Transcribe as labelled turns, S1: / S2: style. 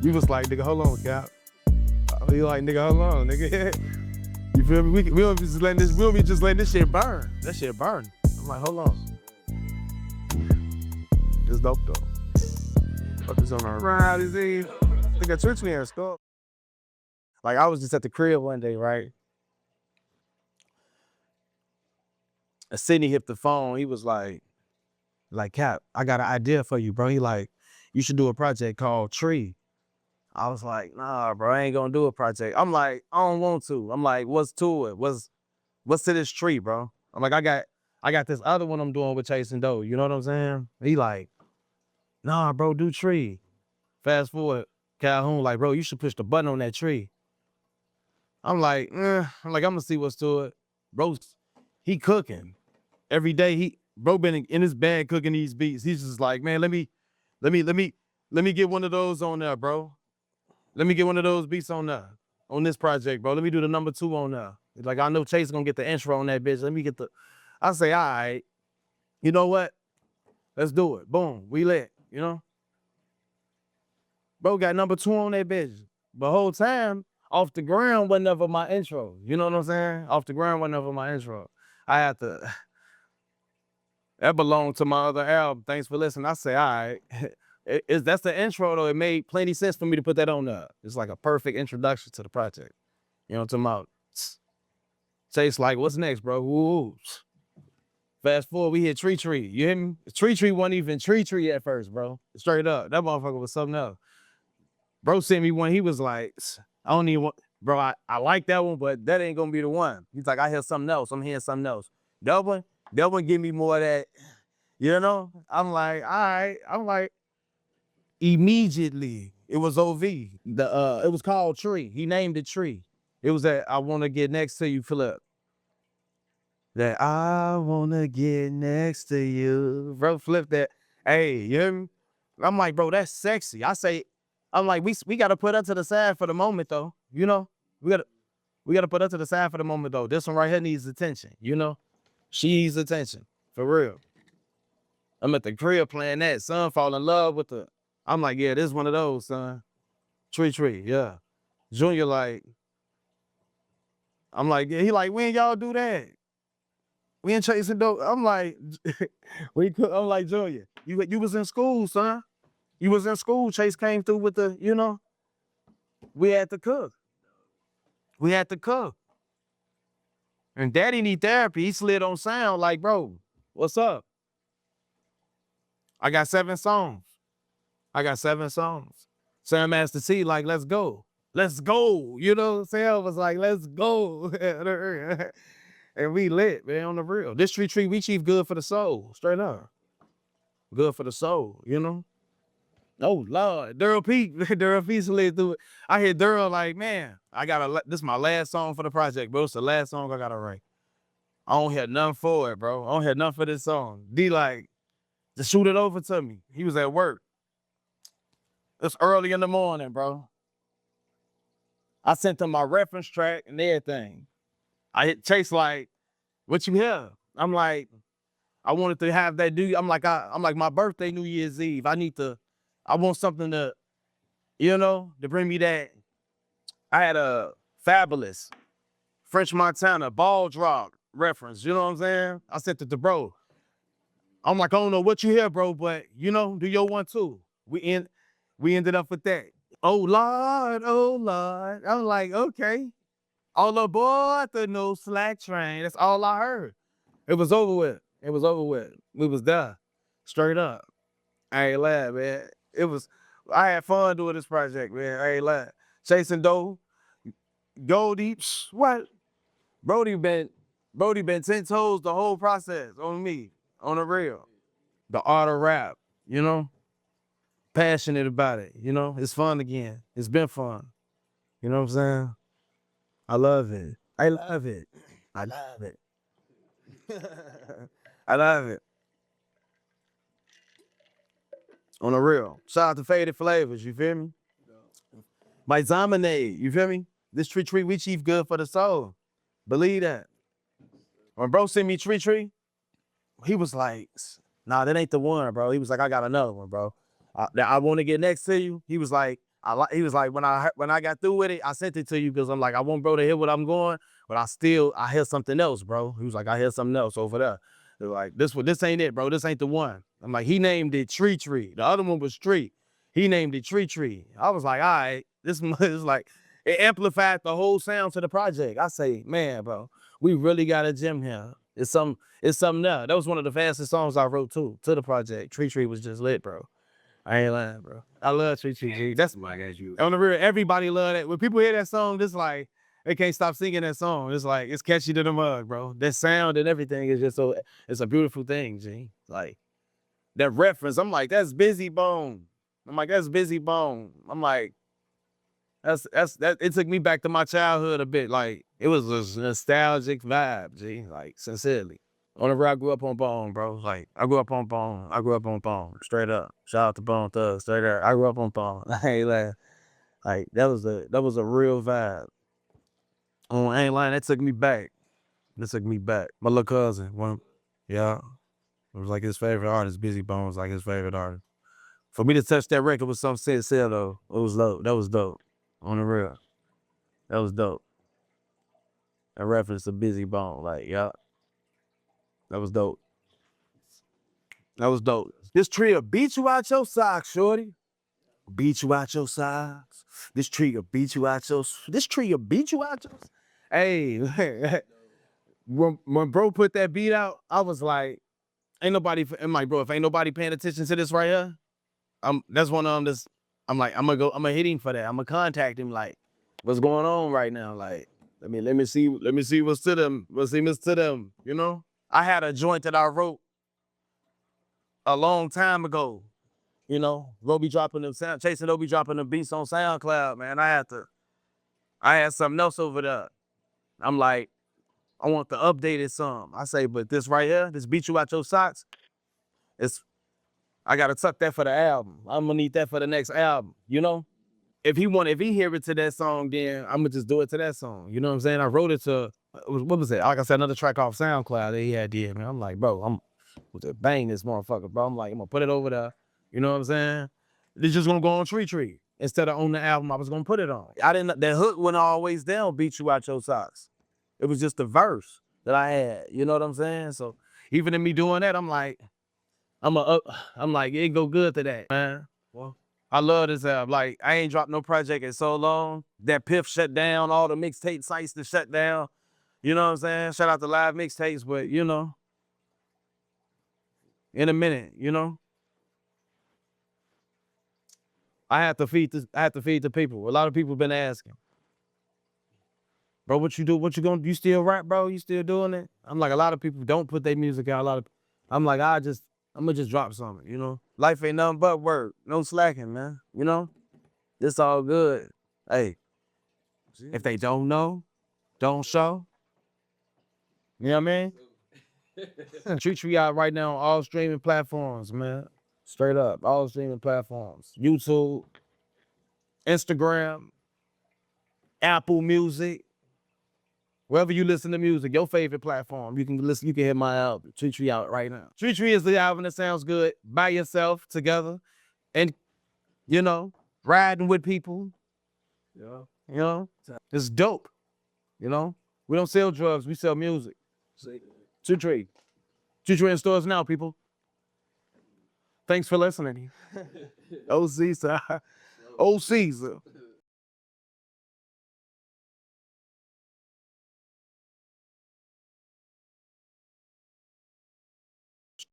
S1: We was like, nigga, hold on, Cap. We like, nigga, hold on, nigga. You feel me? We don't be just letting this, we don't be just letting this shit burn. That shit burn. I'm like, hold on. It's dope though. Fuck is on our ride, is he? Nigga, church me here, stop. Like, I was just at the crib one day, right? And Sydney hit the phone. He was like, Cap, I got an idea for you, bro. He like, you should do a project called Tree. I was like, nah, bro, I ain't gonna do a project. I'm like, I don't want to. I'm like, what's to it? What's to this tree, bro? I'm like, I got this other one I'm doing with Chasing Doe. You know what I'm saying? He like, nah, bro, do Tree. Fast forward, Calhoun like, bro, you should push the button on that tree. I'm like, I'm gonna see what's to it. Bro, he cooking. Every day bro been in his bag cooking these beats. He's just like, man, let me get one of those on there, bro. Let me get one of those beats on there, on this project, bro. Let me do the number 2 on there. Like, I know Chase gonna get the intro on that bitch. Let me get I say, all right, you know what? Let's do it. Boom, we lit, you know? Bro got number 2 on that bitch. The whole time, off the ground wasn't ever my intro. You know what I'm saying? Off the ground wasn't ever my intro. I had to, that belonged to my other album. Thanks for listening. I say, all right. That's the intro though. It made plenty sense for me to put that on there. It's like a perfect introduction to the project. You know what I'm talking about? Chase like, what's next, bro? Ooh. Fast forward, we hit Tree. You hear me? Tree wasn't even Tree at first, bro. Straight up. That motherfucker was something else. Bro sent me one. He was like, I don't even want, bro, I like that one, but that ain't gonna be the one. He's like, I hear something else. I'm hearing something else. That one give me more of that, you know? I'm like, all right. I'm like, immediately, it was OV. It was called Tree. He named it Tree. It was that I wanna get next to you, Philip. That I wanna get next to you. Bro, flip that. Hey, you hear me? I'm like, bro, that's sexy. I'm like, we gotta put her to the side for the moment though. You know? We gotta put her to the side for the moment though. This one right here needs attention, you know? She needs attention. For real. I'm at the crib playing that. Son fall in love with the. I'm like, yeah, this is one of those, son. Tree, yeah. Junior like, I'm like, yeah, he like, when y'all do that? We ain't Chasing Dope. I'm like, I'm like, Junior, you was in school, son. You was in school. Chase came through with the, you know, we had to cook. And Daddy need therapy. He slid on sound like, bro, what's up? I got 7 songs. Sam Master T like, let's go. You know what I'm saying? I was like, let's go. And we lit, man, on the real. This tree, we chief good for the soul, straight up. Good for the soul, you know? Oh, Lord. Daryl P slid through it. I hear Daryl like, man, this is my last song for the project, bro. It's the last song I gotta write. I don't hear nothing for it, bro. I don't hear nothing for this song. D like, just shoot it over to me. He was at work. It's early in the morning, bro. I sent him my reference track and everything. I hit Chase like, what you hear? I'm like, I wanted to have that dude. I'm like, my birthday, New Year's Eve. I want something to, you know, to bring me that. I had a Fabulous, French Montana, ball drop reference. You know what I'm saying? I sent it to bro. I'm like, I don't know what you hear, bro, but you know, do your one too. We ended up with that. Oh Lord. I'm like, okay. All aboard the No Slack train. That's all I heard. It was over with. We was done. Straight up. I ain't lying, man. I had fun doing this project, man. I ain't lying. Chasing Doe, Goldie, what? Brody been 10 toes the whole process on me, on the real. The art of rap, you know? Passionate about it, you know? It's fun again. It's been fun. You know what I'm saying? I love it. I love it. I love it. On the real. Shout out to Faded Flavors, you feel me? My Zamanade, you feel me? This tree, we chief good for the soul. Believe that. When bro sent me tree, he was like, nah, that ain't the one, bro. He was like, I got another one, bro. I want to get next to you. He was like, He was like, when I got through with it, I sent it to you because I'm like, I want bro to hear what I'm going, but I hear something else, bro. He was like, I hear something else over there. They're like, this ain't it, bro. This ain't the one. I'm like, he named it Tree. The other one was Tree. He named it Tree. I was like, all right, this is like, it amplified the whole sound to the project. I say, man, bro, we really got a gem here. It's something there. That was one of the fastest songs I wrote too, to the project. Tree was just lit, bro. I ain't lying, bro. I love Tree. That's
S2: Like as you.
S1: on the real. Everybody love that. When people hear that song, just like they can't stop singing that song. It's like it's catchy to the mug, bro. That sound and everything is just so. It's a beautiful thing, G. Like that reference. I'm like, that's Busy Bone. I'm like, that's Busy Bone. I'm like, that. It took me back to my childhood a bit. Like it was a nostalgic vibe, G. Like sincerely. On the real, I grew up on Bone, bro. Like I grew up on Bone. Straight up. Shout out to Bone Thugs. Straight up. I grew up on Bone. I ain't lying. Like that was a real vibe. Oh, I ain't lying. That took me back. My little cousin, yeah, it was like his favorite artist. Busy Bone was like his favorite artist. For me to touch that record with some sincere though, it was dope. That was dope. On the real, that was dope. A reference to Busy Bone, like yeah, that was dope. This tree will beat you out your socks, shorty. Beat you out your socks. This tree will beat you out your. Hey, when bro put that beat out, I was like, ain't nobody. I'm like, bro, if ain't nobody paying attention to this right here, that's one of them. I'm like, I'm gonna hit him for that. I'm gonna contact him. Like, what's going on right now? Like, let me see what's to them. What's to them? You know, I had a joint that I wrote a long time ago. You know, Chasing Obi dropping the beats on SoundCloud, man. I had something else over there. I'm like, I want the updated song. I say, but this right here, this beat you out your socks, I gotta tuck that for the album. I'm gonna need that for the next album, you know? If he hear it to that song, then I'm gonna just do it to that song. You know what I'm saying? I wrote it to, what was it? Like I said, another track off SoundCloud that he had did, man. I'm like, bro, I'm with the bang this motherfucker, bro. I'm like, I'm gonna put it over there. You know what I'm saying? It's just gonna go on Tree. Instead of on the album I was gonna put it on. That hook went always down, beat you out your socks. It was just the verse that I had. You know what I'm saying? So even in me doing that, I'm like, I'm like, it go good to that, man. Well, I love this album. Like, I ain't dropped no project in so long. That Piff shut down, all the mixtape sites to shut down. You know what I'm saying? Shout out to live mixtapes, but you know, in a minute, you know. I have to feed the people. A lot of people been asking, bro, what you do? You still rap, bro? You still doing it? I'm like, a lot of people don't put their music out. I'm like, I'm gonna just drop something, you know? Life ain't nothing but work. No slacking, man. You know? It's all good. Hey, if they don't know, don't show. You know what I mean? Tree out right now on all streaming platforms, man. Straight up, all streaming platforms. YouTube, Instagram, Apple Music. Wherever you listen to music, your favorite platform, you can hear my album, Tree out right now. Tree is the album that sounds good by yourself, together, and, you know, riding with people. Yeah. You know, it's dope. You know, we don't sell drugs, we sell music. Tree in stores now, people. Thanks for listening. Oh, Caesar.